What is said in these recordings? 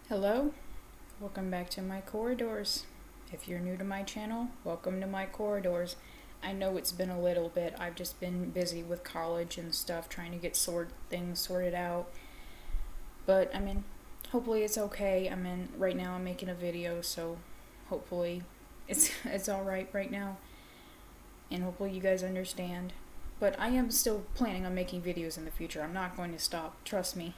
Hello, welcome back to my corridors. If you're new to my channel, welcome to my corridors. I know it's been a little bit. I've just been busy with college and stuff, trying to get things sorted out. But hopefully it's okay. Right now I'm making a video, so hopefully it's all right now, and hopefully you guys understand. But I am still planning on making videos in the future. I'm not going to stop. Trust me.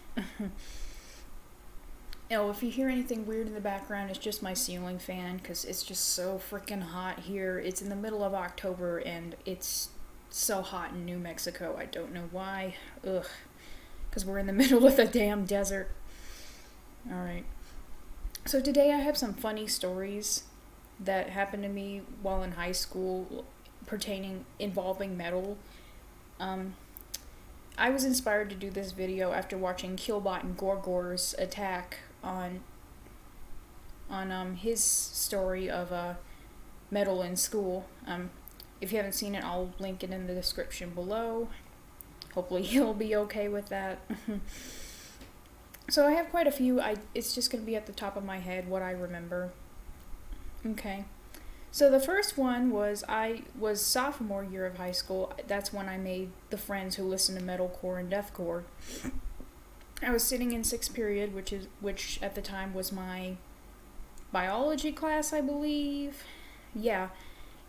Oh, if you hear anything weird in the background, it's just my ceiling fan, because it's just so freaking hot here. It's in the middle of October, and it's so hot in New Mexico. I don't know why. Ugh. Because we're in the middle of the damn desert. Alright. So today I have some funny stories that happened to me while in high school involving metal. I was inspired to do this video after watching Killbot and Gorgor's attack on his story of metal in school. If you haven't seen it, I'll link it in the description below. Hopefully he'll be okay with that. So I have quite a few. It's just going to be at the top of my head what I remember. Okay. So the first one was I was sophomore year of high school. That's when I made the friends who listened to metalcore and deathcore. I was sitting in 6th period, which at the time was my biology class, I believe. Yeah,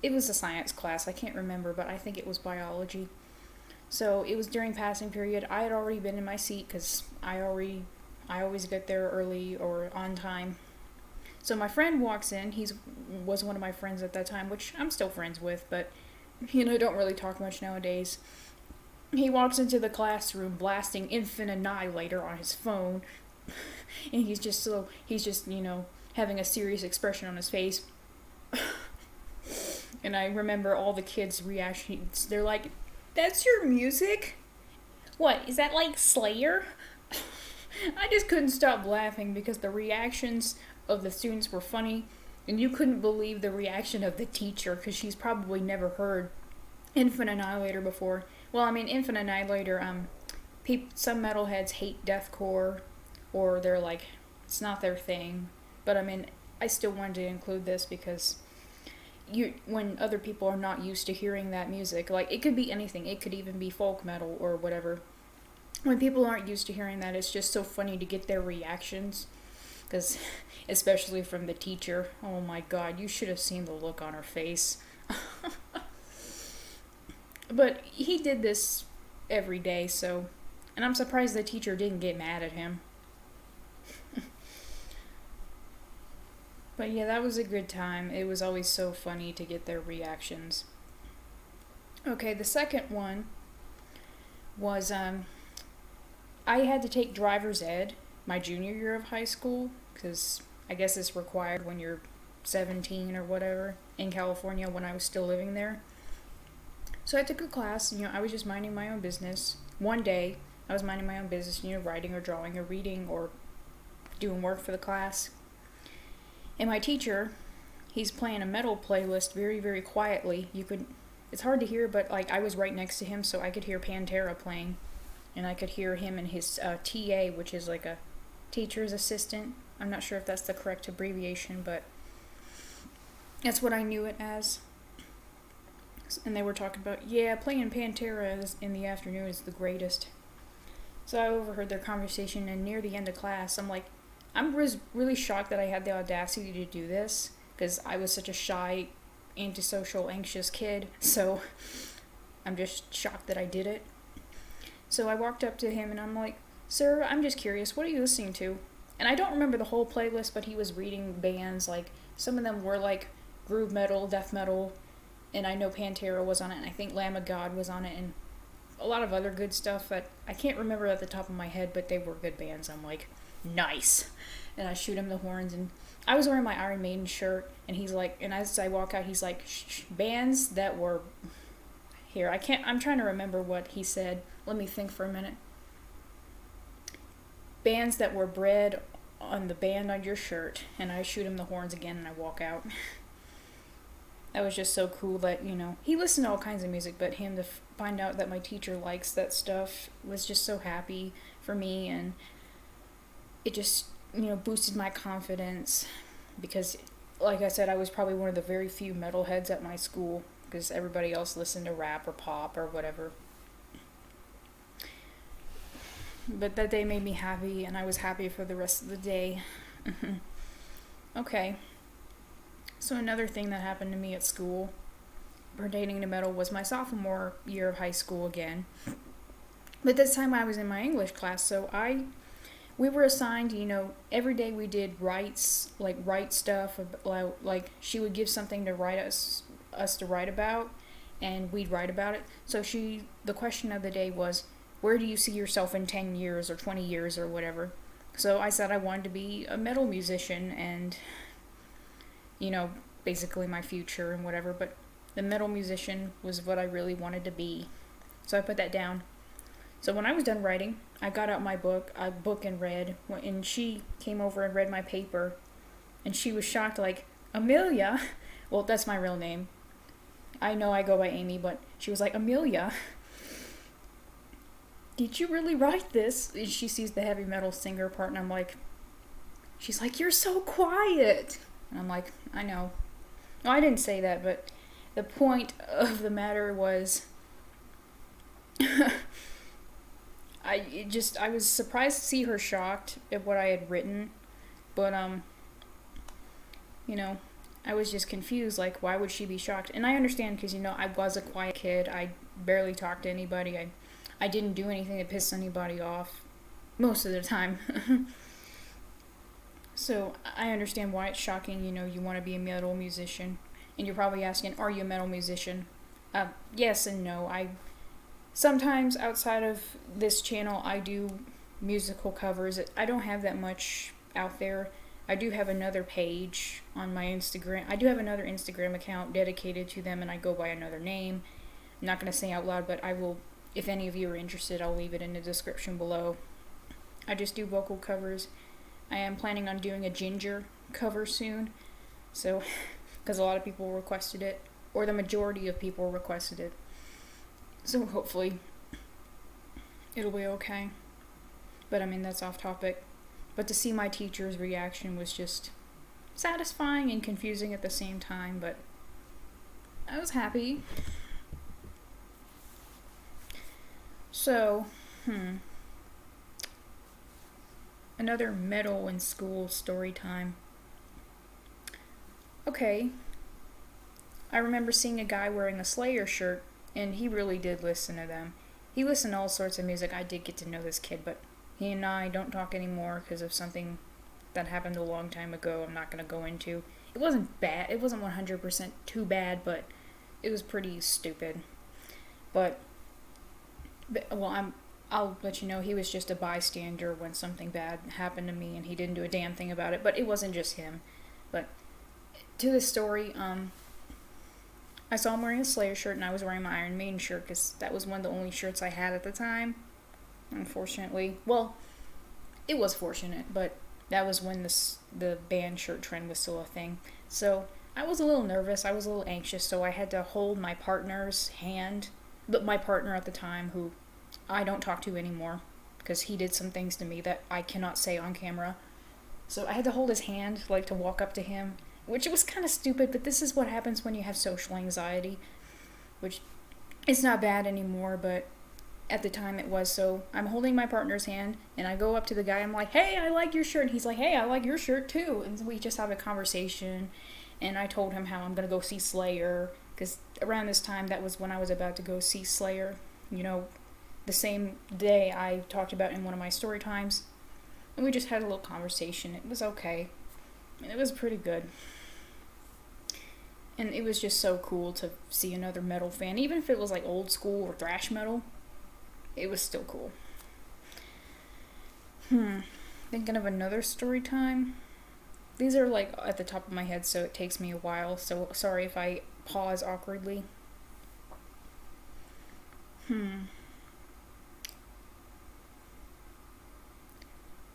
it was a science class. I can't remember, but I think it was biology. So it was during passing period. I had already been in my seat because I always get there early or on time. So my friend walks in. Was one of my friends at that time, which I'm still friends with, but don't really talk much nowadays. He walks into the classroom blasting Infant Annihilator on his phone, and he's just having a serious expression on his face. And I remember all the kids' reactions. They're like, "That's your music? What, is that like Slayer?" I just couldn't stop laughing because the reactions of the students were funny, and you couldn't believe the reaction of the teacher because she's probably never heard Infant Annihilator before. Well, Infant Annihilator, some metalheads hate deathcore, or they're like, it's not their thing. But I still wanted to include this because when other people are not used to hearing that music, like, it could be anything, it could even be folk metal or whatever. When people aren't used to hearing that, it's just so funny to get their reactions. Because, especially from the teacher, oh my god, you should have seen the look on her face. But he did this every day, and I'm surprised the teacher didn't get mad at him. But yeah, that was a good time. It was always so funny to get their reactions. Okay, the second one was, I had to take driver's ed my junior year of high school, because I guess it's required when you're 17 or whatever in California when I was still living there. So I took a class, I was just minding my own business. One day, I was minding my own business, writing or drawing or reading or doing work for the class. And my teacher, he's playing a metal playlist very, very quietly. It's hard to hear, but I was right next to him, so I could hear Pantera playing. And I could hear him and his TA, which is like a teacher's assistant. I'm not sure if that's the correct abbreviation, but that's what I knew it as. And they were talking about, playing Pantera in the afternoon is the greatest. So I overheard their conversation, and near the end of class, I'm really shocked that I had the audacity to do this, because I was such a shy, antisocial, anxious kid, so I'm just shocked that I did it. So I walked up to him, and I'm like, "Sir, I'm just curious, what are you listening to?" And I don't remember the whole playlist, but he was reading bands, some of them were groove metal, death metal, and I know Pantera was on it, and I think Lamb of God was on it, and a lot of other good stuff that I can't remember at the top of my head, but they were good bands. I'm like, nice. And I shoot him the horns, and I was wearing my Iron Maiden shirt, and he's like, and as I walk out, he's like, bands that were, I'm trying to remember what he said. Let me think for a minute. Bands that were bred on the band on your shirt, and I shoot him the horns again, and I walk out. That was just so cool that, he listened to all kinds of music, but him to find out that my teacher likes that stuff was just so happy for me, and it just boosted my confidence because, like I said, I was probably one of the very few metalheads at my school because everybody else listened to rap or pop or whatever. But that day made me happy, and I was happy for the rest of the day. Okay. So another thing that happened to me at school pertaining to metal was my sophomore year of high school again. But this time I was in my English class, so we were assigned, every day we did write stuff, like she would give something to write us to write about, and we'd write about it. So the question of the day was, where do you see yourself in 10 years or 20 years or whatever? So I said I wanted to be a metal musician and, basically my future and whatever, but the metal musician was what I really wanted to be. So I put that down. So when I was done writing, I got out my book and read, and she came over and read my paper, and she was shocked, like, Amelia? Well, that's my real name. I know I go by Amy, but she was like, Amelia, did you really write this? And she sees the heavy metal singer part, and she's like, you're so quiet. And I'm like, I know. No, I didn't say that, but the point of the matter was, I was surprised to see her shocked at what I had written, but, I was just confused, like, why would she be shocked? And I understand, because, I was a quiet kid, I barely talked to anybody, I didn't do anything that pissed anybody off, most of the time. So, I understand why it's shocking, you want to be a metal musician, and you're probably asking, are you a metal musician? Yes and no. Sometimes outside of this channel, I do musical covers. I don't have that much out there. I do have another page on my Instagram. I do have another Instagram account dedicated to them, and I go by another name. I'm not going to say out loud, but I will, if any of you are interested, I'll leave it in the description below. I just do vocal covers. I am planning on doing a Ginger cover soon, so, because a lot of people requested it, or the majority of people requested it. So hopefully it'll be okay. But that's off topic. But to see my teacher's reaction was just satisfying and confusing at the same time, but I was happy. So, another metal in school story time. Okay. I remember seeing a guy wearing a Slayer shirt, and he really did listen to them. He listened to all sorts of music. I did get to know this kid, but he and I don't talk anymore because of something that happened a long time ago I'm not going to go into. It wasn't bad. It wasn't 100% too bad, but it was pretty stupid. But I'll let you know, he was just a bystander when something bad happened to me, and he didn't do a damn thing about it. But it wasn't just him. But to this story, I saw him wearing a Slayer shirt, and I was wearing my Iron Maiden shirt, because that was one of the only shirts I had at the time, unfortunately. Well, it was fortunate, but that was when the band shirt trend was still a thing. So, I was a little nervous, I was a little anxious, so I had to hold my partner's hand, but my partner at the time, who I don't talk to anymore, because he did some things to me that I cannot say on camera. So I had to hold his hand, to walk up to him, which was kind of stupid, but this is what happens when you have social anxiety, which it's not bad anymore, but at the time it was. So I'm holding my partner's hand, and I go up to the guy, I'm like, hey, I like your shirt, and he's like, hey, I like your shirt too, and we just have a conversation, and I told him how I'm going to go see Slayer, because around this time, that was when I was about to go see Slayer, the same day I talked about in one of my story times, and we just had a little conversation. It was okay, and it was pretty good. And it was just so cool to see another metal fan. Even if it was old school or thrash metal, it was still cool. Thinking of another story time. These are at the top of my head, so it takes me a while. So sorry if I pause awkwardly.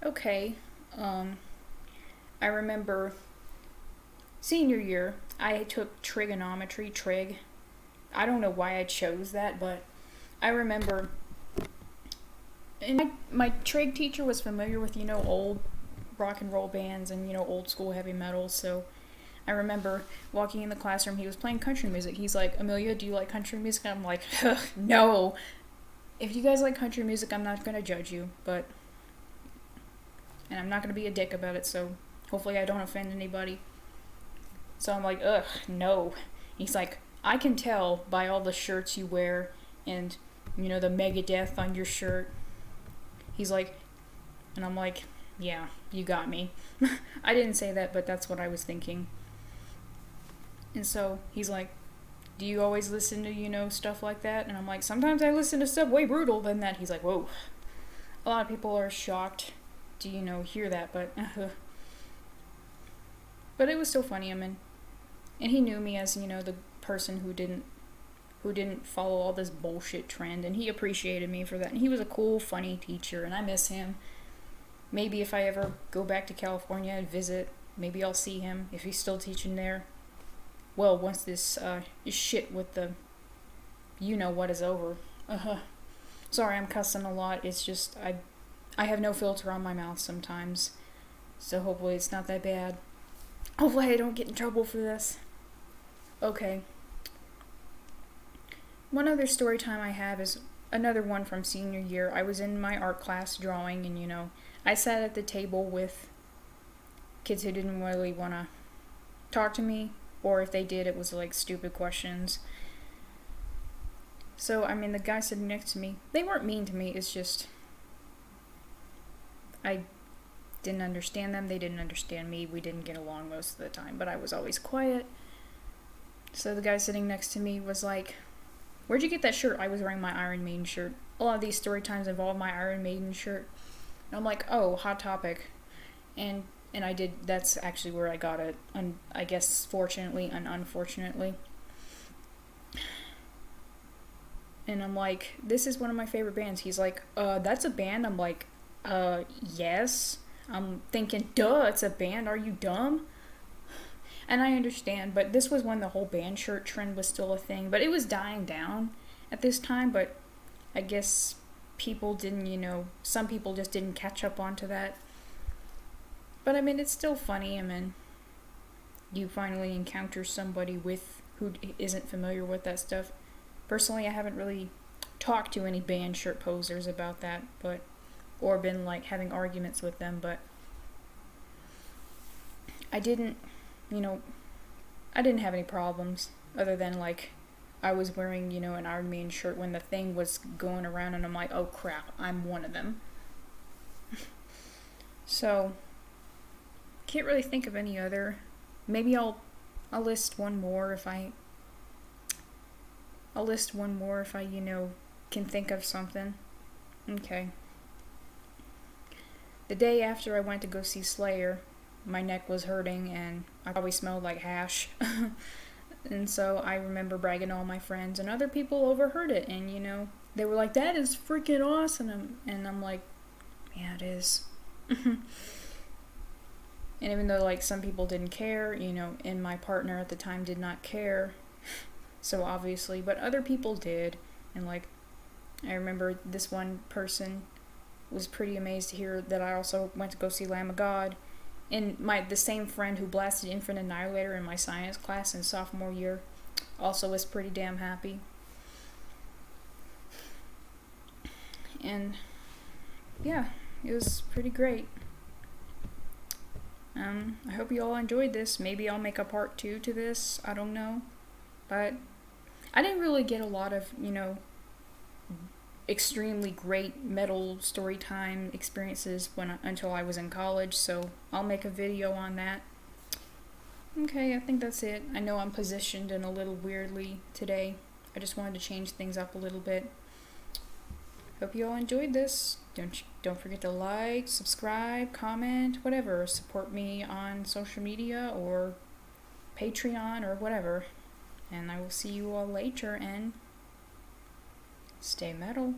Okay. I remember senior year, I took trigonometry, trig. I don't know why I chose that, but I remember, and my trig teacher was familiar with, old rock and roll bands and, old school heavy metal. So I remember walking in the classroom, he was playing country music. He's like, Amelia, do you like country music? And I'm like, no. If you guys like country music, I'm not going to judge you, and I'm not going to be a dick about it, so hopefully I don't offend anybody. So I'm like, no. He's like, I can tell by all the shirts you wear and, the Megadeth on your shirt. He's like, and I'm like, yeah, you got me. I didn't say that, but that's what I was thinking. And so he's like, do you always listen to, stuff like that? And I'm like, sometimes I listen to stuff way brutal than that. He's like, whoa. A lot of people are shocked to, hear that, but it was still funny. And he knew me as, the person who didn't follow all this bullshit trend, and he appreciated me for that. And he was a cool, funny teacher, and I miss him. Maybe if I ever go back to California and visit, maybe I'll see him if he's still teaching there. Well, once this shit with the what is over. Sorry, I'm cussing a lot. It's just I have no filter on my mouth sometimes. So hopefully it's not that bad. Hopefully I don't get in trouble for this. Okay. One other story time I have is another one from senior year. I was in my art class drawing, and I sat at the table with kids who didn't really want to talk to me, or if they did, it was like stupid questions. So, the guy sitting next to me, they weren't mean to me, it's just I didn't understand them, they didn't understand me, we didn't get along most of the time, but I was always quiet. So the guy sitting next to me was like, where'd you get that shirt? I was wearing my Iron Maiden shirt. A lot of these story times involve my Iron Maiden shirt. And I'm like, oh, Hot Topic. And that's actually where I got it. I guess fortunately and unfortunately. And I'm like, this is one of my favorite bands. He's like, that's a band? I'm like, yes. I'm thinking, duh, it's a band. Are you dumb? And I understand, but this was when the whole band shirt trend was still a thing. But it was dying down at this time, but I guess people didn't, some people just didn't catch up onto that. But it's still funny. You finally encounter somebody who isn't familiar with that stuff. Personally, I haven't really talked to any band shirt posers about that, or been like having arguments with them, but I didn't have any problems other than like I was wearing, an Iron Maiden shirt when the thing was going around, and I'm like, oh crap, I'm one of them. So can't really think of any other. Maybe I'll list one more if I can think of something. Okay. The day after I went to go see Slayer, my neck was hurting and I probably smelled like hash. And so I remember bragging to all my friends, and other people overheard it, and they were like, that is freaking awesome. And I'm like, yeah, it is. And even though like some people didn't care, and my partner at the time did not care, so obviously, but other people did. And like I remember this one person was pretty amazed to hear that I also went to go see Lamb of God. And the same friend who blasted Infant Annihilator in my science class in sophomore year also was pretty damn happy. And yeah, it was pretty great. I hope you all enjoyed this. Maybe I'll make a part 2 to this. I don't know. But I didn't really get a lot of, extremely great metal story time experiences until I was in college, so I'll make a video on that. Okay, I think that's it. I know I'm positioned in a little weirdly today. I just wanted to change things up a little bit. Hope you all enjoyed this. Don't forget to like, subscribe, comment, whatever. Support me on social media or Patreon or whatever. And I will see you all later, and stay metal.